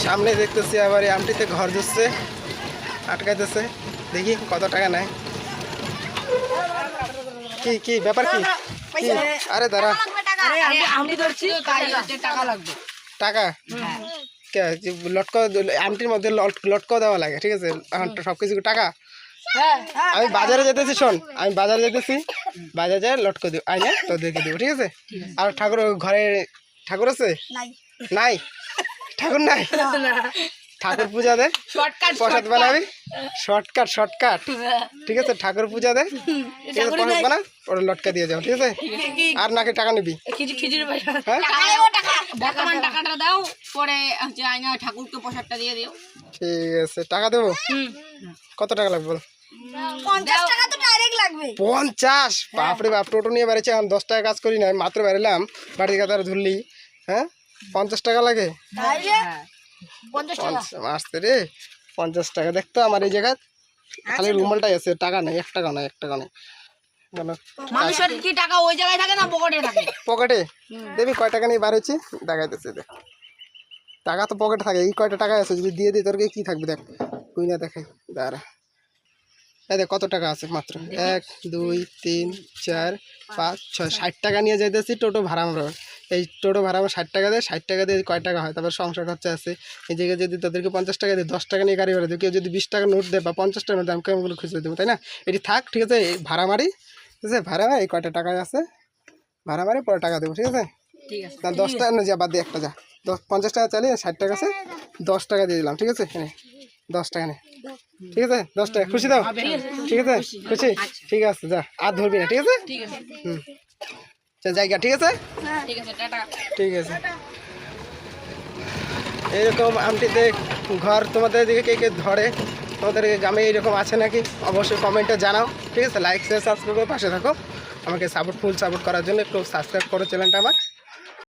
সামনে দেখতেছি আবার এই আমটিতে ঘর দিচ্ছে, আটকাইতেছে। দেখি কত টাকা নেয়। কি কি ব্যাপার কি? আরে দাঁড়া, টাকা লটকা আমটির মধ্যে লটকাও দেওয়া লাগে, ঠিক আছে? সব কিছু টাকা। আমি বাজারে যেতেছি, শোন, আমি বাজারে যেতেছি, বাজারে যাই লটকা দিব, আই না তোদেরকে দেবো, ঠিক আছে? আর ঠাকুর ঘরে ঠাকুর আছে? নাই ঠাকুর নাই। ঠাকুর পূজা দে, প্রসাদ বানাবি, শর্টকাট, ঠিক আছে? ঠাকুর পূজা দে, ঠিক আছে? প্রসাদ বানা, ওরা লটকা দিয়ে যাও, ঠিক আছে? আর নাকি টাকা নিবি? ঠিক আছে, টাকা দেবো। কত টাকা লাগবে বল? 50? বাপরে বাপ, টোটো নিয়ে বেড়েছে, আমি 10 টাকা কাজ করি না, আমি মাত্র বেরোলাম বাড়ি থেকে, তারা ধরলি। হ্যাঁ, 50 টাকা লাগে? আসতে রে, 50 টাকা। দেখতো আমার এই জায়গায় খালি রুমালটাই আছে, টাকা নেই, 1 টাকা নেই। মানুষের কি টাকা ওই জায়গায় থাকে না পকেটে থাকে? পকেটে দেখবি কয় টাকা নিয়ে বার হয়েছি, দেখাইতেছে। দেখ, টাকা তো পকেটে থাকে। এই কয়টা টাকা আছে, যদি দিয়ে দিই তোর কি থাকবে? দেখ, তুই না দেখাই, দাঁড়া। এই দেখ কত টাকা আছে, মাত্র 1 2 3 4 5 6 60 টাকা নিয়ে যাইতেছি টোটো ভাড়া। আমরা এই টোটো ভাড়া আমার 60 টাকা দেয়, 60 টাকা দিয়ে কয় টাকা হয়? তারপর সংসার খরচা আছে। এই জায়গায় যদি তাদেরকে 50 টাকা দিই, 10 টাকা নিয়ে গাড়ি ভাড়া দিই, কেউ যদি 20 টাকা নোট দেয় বা 50 টাকা নোট দেয়, আমি কেমন খুঁজে দেবো, তাই না? এটি থাক, ঠিক আছে? এই ভাড়া মারি, ঠিক আছে? ভাড়া এই কয়টা টাকায় আছে, ভাড়া মারি, পরে টাকা দেবো, ঠিক আছে? না 10 টাকা না, যা বাদ দিয়ে একটা, যা 50 টাকা চালিয়ে 60 টাকা আছে, 10 টাকা দিয়ে দিলাম, ঠিক আছে? 10 টাকা নেই, ঠিক আছে? 10 টাকা খুশি দাও, ঠিক আছে? খুশি, ঠিক আছে, যা, আর ধরবি না, ঠিক আছে? হুম, জায়গা, ঠিক আছে? ঠিক আছে। এইরকম আমটিতে ঘর তোমাদের দিকে কে কে ধরে, তোমাদের গ্রামে এইরকম আছে নাকি? অবশ্যই কমেন্টে জানাও, ঠিক আছে? লাইক শেয়ার সাবস্ক্রাইব করে পাশে থাকো। আমাকে ফুল সাপোর্ট করার জন্য একটু সাবস্ক্রাইব করো চ্যানেলটা আমার।